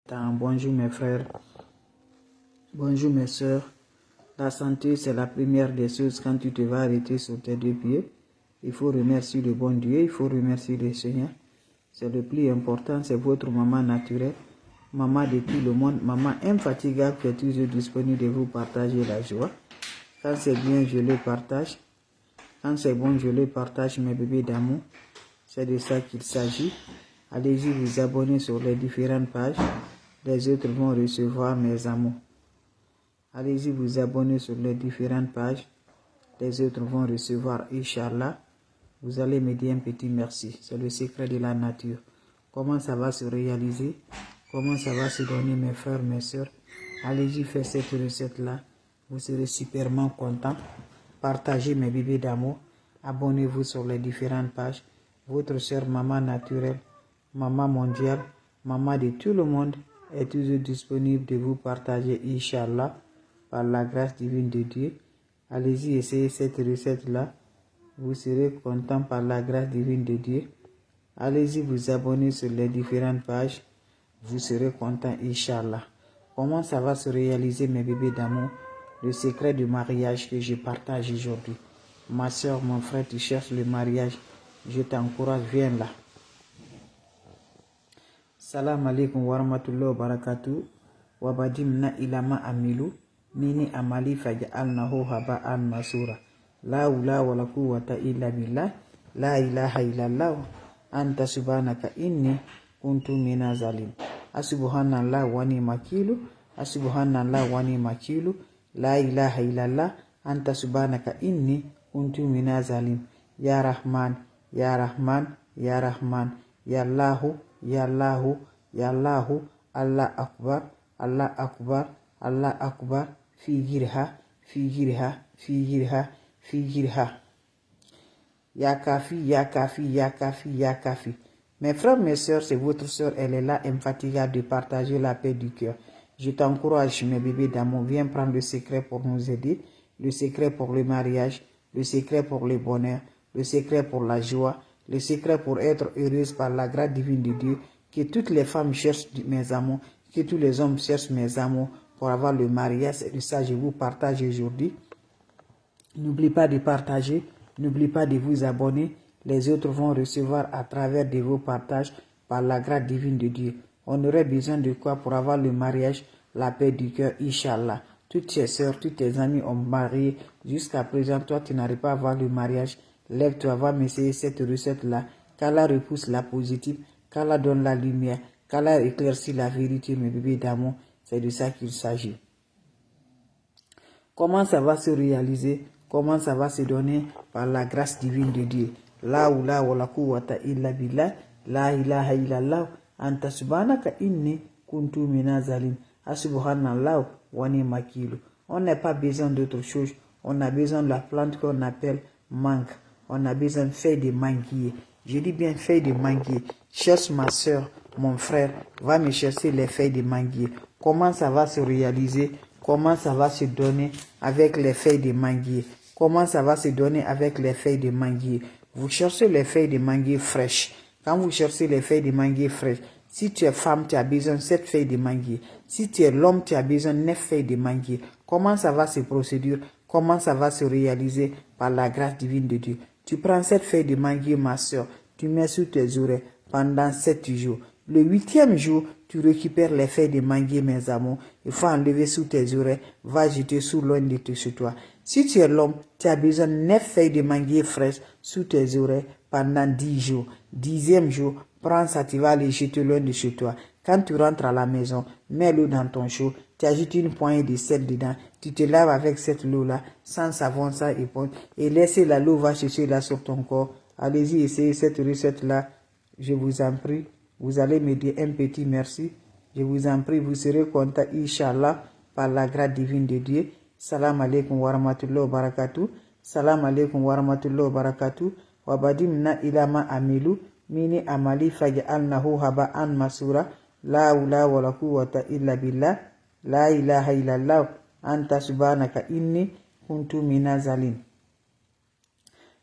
Bonjour mes frères, bonjour mes soeurs. La santé, c'est la première des choses quand tu te vas arrêter sur tes deux pieds. Il faut remercier le bon Dieu, il faut remercier le Seigneur. C'est le plus important, c'est votre maman naturelle, maman de tout le monde, maman infatigable qui est toujours disponible de vous partager la joie. Quand c'est bien, je le partage. Quand c'est bon, je le partage, mes bébés d'amour. C'est de ça qu'il s'agit. Allez-y vous abonner sur les différentes pages. Les autres vont recevoir mes amours. Allez-y vous abonner sur les différentes pages. Les autres vont recevoir, Inch'Allah. Vous allez me dire un petit merci. C'est le secret de la nature. Comment ça va se réaliser? Comment ça va se donner, mes frères, mes soeurs? Allez-y faire cette recette-là. Vous serez superment contents. Partagez mes bébés d'amour. Abonnez-vous sur les différentes pages. Votre soeur maman naturelle, maman mondiale, maman de tout le monde est toujours disponible de vous partager, Inch'Allah, par la grâce divine de Dieu. Allez-y, essayez cette recette-là. Vous serez content par la grâce divine de Dieu. Allez-y vous abonner sur les différentes pages. Vous serez content, Inch'Allah. Comment ça va se réaliser, mes bébés d'amour? Le secret du mariage que je partage aujourd'hui. Ma soeur, mon frère, tu cherches le mariage. Je t'encourage, viens là. Salam alaikum wa rahmatullahi wa barakatuh. Wabadimna ilama amilu. Mini amali faja'alnahu haba'an masura. La ula wa la quwwata illa billah. La ilaha illallah. Anta subhanaka inni kuntu mina zalim. Asubhanallah wa ni makilu. Asubhanallah wa ni makilu. La ilaha illallah. Anta subhanaka inni kuntu mina zalim. Ya Rahman, Ya Rahman, Ya Rahman, Ya Allahu, Ya Allahu, Ya Allahu, Allah Akbar, Allah Akbar, Allah Akbar, fi girha, fi girha, fi girha, fi girha. Ya Kafi, Ya Kafi, Ya Kafi, Ya Kafi. Mes frères, mes soeurs, c'est votre soeur, elle est là, infatigable de partager la paix du cœur. Je t'encourage, mes bébés d'amour, viens prendre le secret pour nous aider, le secret pour le mariage, le secret pour le bonheur, le secret pour la joie, le secret pour être heureuse par la grâce divine de Dieu, que toutes les femmes cherchent mes amours, que tous les hommes cherchent mes amours pour avoir le mariage. Et de ça, je vous partage aujourd'hui. N'oubliez pas de partager, n'oubliez pas de vous abonner. Les autres vont recevoir à travers de vos partages par la grâce divine de Dieu. On aurait besoin de quoi pour avoir le mariage, la paix du cœur, Inch'Allah. Toutes tes soeurs, tous tes amis ont marié. Jusqu'à présent, toi, tu n'arrives pas à avoir le mariage. Lève-toi, va m'essayer cette recette-là. Qu'Allah repousse la positive, qu'Allah donne la lumière, qu'Allah éclaircit la vérité, mes bébés d'amour. C'est de ça qu'il s'agit. Comment ça va se réaliser? Comment ça va se donner? Par la grâce divine de Dieu. La oula wa la quwwata illa billah. La ilaha illallah. Anta subhanaka inni kuntu mina zalim. Asubhanallah wa ni makilu. On n'a pas besoin d'autre chose. On a besoin de la plante qu'on appelle mangue. On a besoin de feuilles de manguier. Je dis bien feuilles de manguier. Cherche ma soeur, mon frère, va me chercher les feuilles de manguier. Comment ça va se réaliser? Comment ça va se donner avec les feuilles de manguier? Comment ça va se donner avec les feuilles de manguier? Vous cherchez les feuilles de manguier fraîches. Quand vous cherchez les feuilles de manguier fraîches, si tu es femme, tu as besoin de 7 feuilles de manguier. Si tu es l'homme, tu as besoin de 9 feuilles de manguier. Comment ça va se procéder? Comment ça va se réaliser? Par la grâce divine de Dieu. Tu prends 7 feuilles de manguier, ma soeur, tu mets sous tes oreilles pendant 7 jours. Le 8e jour, tu récupères les feuilles de manguier, mes amours. Il faut enlever sous tes oreilles, va jeter sous loin de chez toi. Si tu es l'homme, tu as besoin de 9 feuilles de manguier fraîches sous tes oreilles pendant 10 jours. 10e jour, prends ça, tu vas les jeter loin de chez toi. Quand tu rentres à la maison, mets l'eau dans ton chaud, tu ajoutes une poignée de sel dedans, tu te laves avec cette eau-là, sans savon, sans éponge, et laissez la l'eau va chercher là sur ton corps. Allez-y, essayez cette recette-là, je vous en prie. Vous allez me dire un petit merci. Je vous en prie, vous serez content, Inch'Allah, par la grâce divine de Dieu. Salam alaikum wa rahmatullahi wa barakatuh. Salam alaikum wa rahmatullahi wa barakatuh. Wabadimna ilama amilu. Mini amali faja'alnahu haba'an masura. La ula wa la quwwata illa billah. La ilaha illallah. Anta subhanaka inni kuntu mina zalim.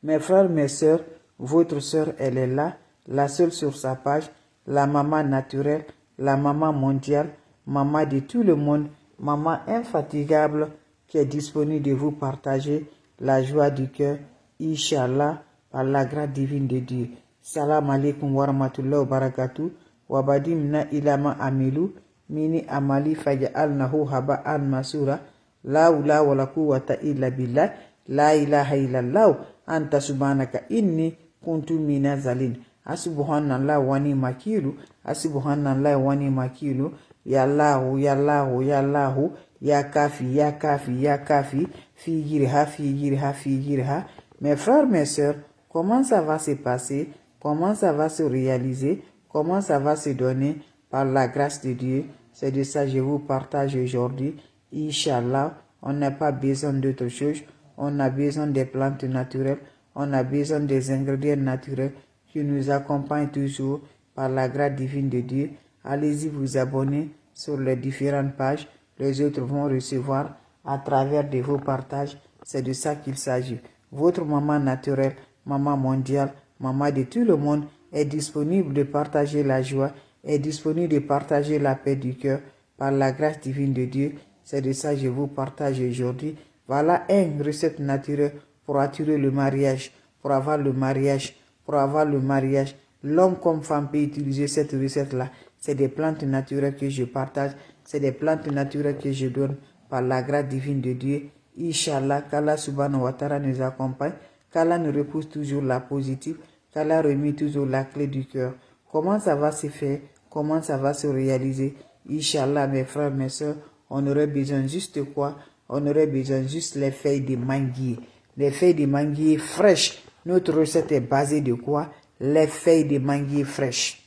Mes frères, mes soeurs, votre soeur, elle est là, la seule sur sa page, la maman naturelle, la maman mondiale, maman de tout le monde, maman infatigable qui est disponible de vous partager la joie du cœur, Inch'Allah, par la grâce divine de Dieu. Salam alaikum wa rahmatullahi wa barakatuh. Wabadimna ilama amilu, mini amali faja'alnahu haba'an masura. La ula wa la quwwata illa billah, la ilaha illallah, anta subhanaka inni kuntu minazalin. Asubhanallah wani makilu, asubhanallah wani makilu. Ya Allahu, ya Allahu, ya Allahu, ya kafi, ya kafi, ya kafi, fi girha, fi girha, fi girha. Mes frères, mes sœurs, comment ça va se passer? Comment ça va se réaliser? Comment ça va se donner? Par la grâce de Dieu. C'est de ça que je vous partage aujourd'hui. Inch'Allah, on n'a pas besoin d'autre chose. On a besoin des plantes naturelles. On a besoin des ingrédients naturels qui nous accompagnent toujours par la grâce divine de Dieu. Allez-y vous abonner sur les différentes pages. Les autres vont recevoir à travers de vos partages. C'est de ça qu'il s'agit. Votre maman naturelle, maman mondiale, maman de tout le monde est disponible de partager la joie, est disponible de partager la paix du cœur par la grâce divine de Dieu. C'est de ça que je vous partage aujourd'hui. Voilà une recette naturelle pour attirer le mariage, pour avoir le mariage, pour avoir le mariage. L'homme comme femme peut utiliser cette recette-là. C'est des plantes naturelles que je partage, c'est des plantes naturelles que je donne par la grâce divine de Dieu. Inch'Allah, qu'Allah subhanahu wa ta'ala nous accompagne, qu'Allah nous repousse toujours la positive, qu'Allah remet toujours la clé du cœur. Comment ça va se faire? Comment ça va se réaliser? Inch'Allah, mes frères, mes soeurs, on aurait besoin juste quoi? On aurait besoin juste les feuilles de manguier. Les feuilles de manguier fraîches. Notre recette est basée de quoi? Les feuilles de manguier fraîches.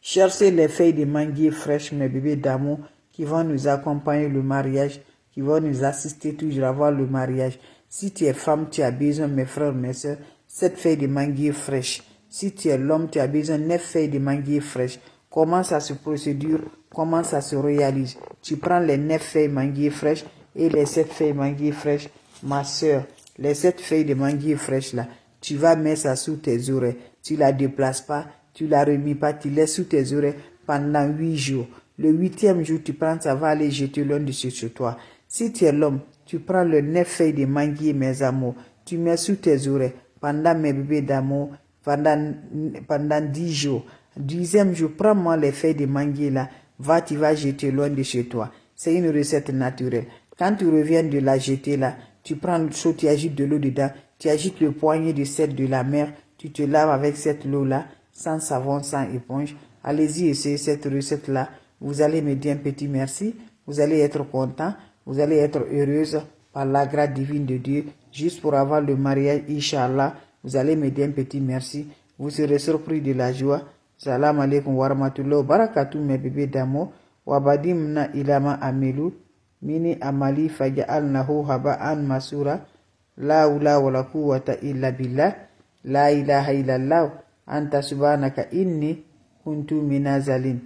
Cherchez les feuilles de manguier fraîches, mes bébés d'amour, qui vont nous accompagner le mariage, qui vont nous assister toujours à voir le mariage. Si tu es femme, tu as besoin, mes frères, mes soeurs, 7 feuilles de manguier fraîches. Si tu es l'homme, tu as besoin de 9 feuilles de manguier fraîches. Comment ça se procédure? Comment ça se réalise? Tu prends les 9 feuilles de manguier fraîches et les 7 feuilles de manguier fraîches. Ma soeur, les 7 feuilles de manguier fraîches là, tu vas mettre ça sous tes oreilles. Tu la déplaces pas, tu la remis pas, tu laisses sous tes oreilles pendant 8 jours. Le 8e jour, tu prends, ça va aller jeter l'un de chez toi. Si tu es l'homme, tu prends le 9 feuilles de manguier, mes amours, tu mets sous tes oreilles pendant, mes bébés d'amour, pendant 10 jours. 10e jour, prends-moi les feuilles de manguier là, tu vas jeter loin de chez toi. C'est une recette naturelle. Quand tu reviens de la jeter là, tu prends le seau, tu agites de l'eau dedans, tu agites le poignet de sel de la mer, tu te laves avec cette eau là, sans savon, sans éponge. Allez-y, essayez cette recette là. Vous allez me dire un petit merci. Vous allez être content. Vous allez être heureuse par la grâce divine de Dieu. Juste pour avoir le mariage, Inch'Allah. Vous allez me dire un petit merci. Vous serez surpris de la joie. Salam alaikum wa rahmatullahi wa barakatuh, mes bébés d'amour. Wabadimna ilama amilu. Mini amali faja'alnahu haba'an masura. La ula wa la quwwata illa billah. La ilaha illallah. Anta subhanaka inni kuntu minazalin.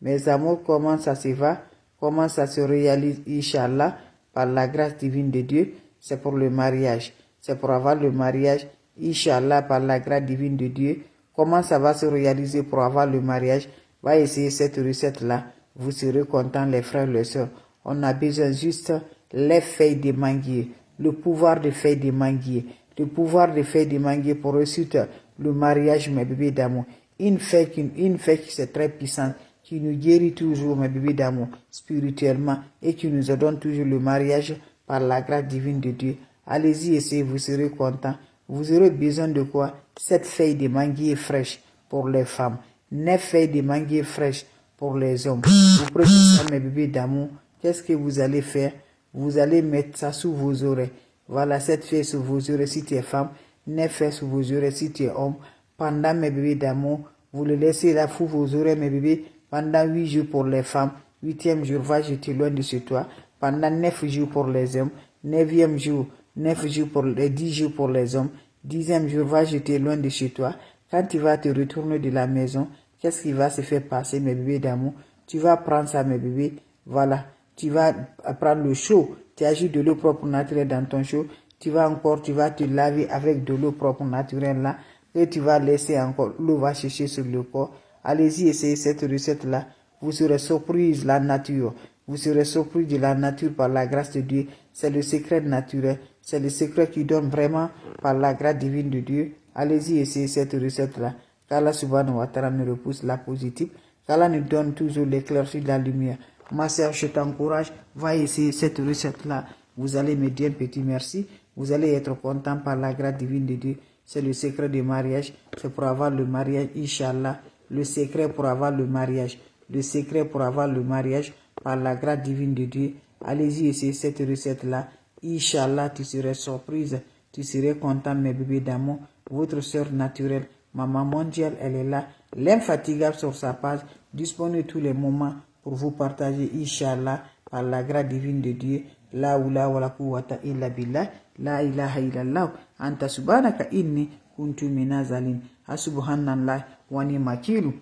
Mes amours, comment ça se va? Comment ça se réalise, Inch'Allah, par la grâce divine de Dieu? C'est pour le mariage. C'est pour avoir le mariage, Inch'Allah, par la grâce divine de Dieu. Comment ça va se réaliser pour avoir le mariage? Va essayer cette recette-là. Vous serez contents, les frères, les sœurs. On a besoin juste les feuilles de manguier. Le pouvoir des feuilles de manguier. Le pouvoir des feuilles de manguier pour réussir le mariage, mes bébés d'amour. Une feuille qui c'est très puissante, qui nous guérit toujours, mes bébés d'amour, spirituellement, et qui nous donne toujours le mariage par la grâce divine de Dieu. Allez-y, essayez, vous serez contents. Vous aurez besoin de quoi? 7 feuilles de manguier fraîches pour les femmes, 9 feuilles de manguier fraîches pour les hommes. Vous prenez ça, mes bébés d'amour. Qu'est-ce que vous allez faire? Vous allez mettre ça sous vos oreilles. Voilà, 7 feuilles sous vos oreilles si tu es femme, 9 feuilles sous vos oreilles si tu es homme. Pendant, mes bébés d'amour, vous le laissez là sous vos oreilles, mes bébés, pendant 8 jours pour les femmes. 8e jour, va jeter loin de chez toi. Pendant 9 jours pour les hommes. 9e jour, 9 jours pour les 10 jours pour les hommes. 10e jour, va jeter loin de chez toi. Quand tu vas te retourner de la maison, qu'est-ce qui va se faire passer, mes bébés d'amour? Tu vas prendre ça, mes bébés. Voilà. Tu vas prendre le chaud. Tu ajoutes de l'eau propre naturelle dans ton chaud. Tu vas te laver avec de l'eau propre naturelle là. Et tu vas laisser encore, l'eau va chercher sur le corps. Allez-y, essayez cette recette-là. Vous serez surpris de la nature. Vous serez surpris de la nature par la grâce de Dieu. C'est le secret naturel. C'est le secret qui donne vraiment par la grâce divine de Dieu. Allez-y, essayez cette recette-là. Qu'Allah subhanahu wa ta'ala nous repousse la positive. Qu'Allah nous donne toujours l'éclaircie de la lumière. Ma sœur, je t'encourage. Va essayer cette recette-là. Vous allez me dire un petit merci. Vous allez être content par la grâce divine de Dieu. C'est le secret du mariage. C'est pour avoir le mariage, Inch'Allah. Le secret pour avoir le mariage. Le secret pour avoir le mariage par la grâce divine de Dieu. Allez-y, essayez cette recette-là. Inch'Allah, tu serais surprise. Tu serais content, mes bébés d'amour. Votre sœur naturelle, Maman Mondiale, elle est là. L'infatigable sur sa page. Disponible tous les moments pour vous partager, Inch'Allah, par la grâce divine de Dieu. La oula wa la quwwata illa billah. La ilaha illallah. Anta subhanaka inni kuntu minazalin. Subhanallah wa ni makilu.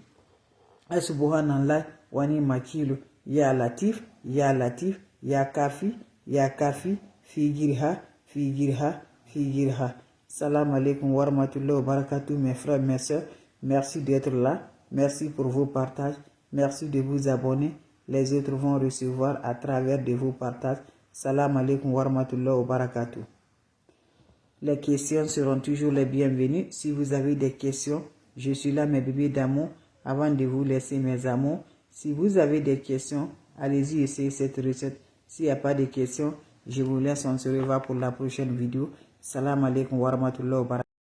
Subhanallah wa ni makilu. Ya Latif, Ya Latif, Ya Kafi, Ya Kafi, Figirha, Figirha, Figirha. Salam alaikum wa rahmatullahi wa barakatuh, mes frères, mes soeurs. Merci d'être là. Merci pour vos partages. Merci de vous abonner. Les autres vont recevoir à travers de vos partages. Salam alaikum wa rahmatullahi wa barakatuh. Les questions seront toujours les bienvenues. Si vous avez des questions, je suis là, mes bébés d'amour. Avant de vous laisser, mes amours, si vous avez des questions, allez-y, essayez cette recette. S'il n'y a pas de questions, je vous laisse. On se revoit pour la prochaine vidéo. Salam alaikum wa rahmatullahi wa barakatuh.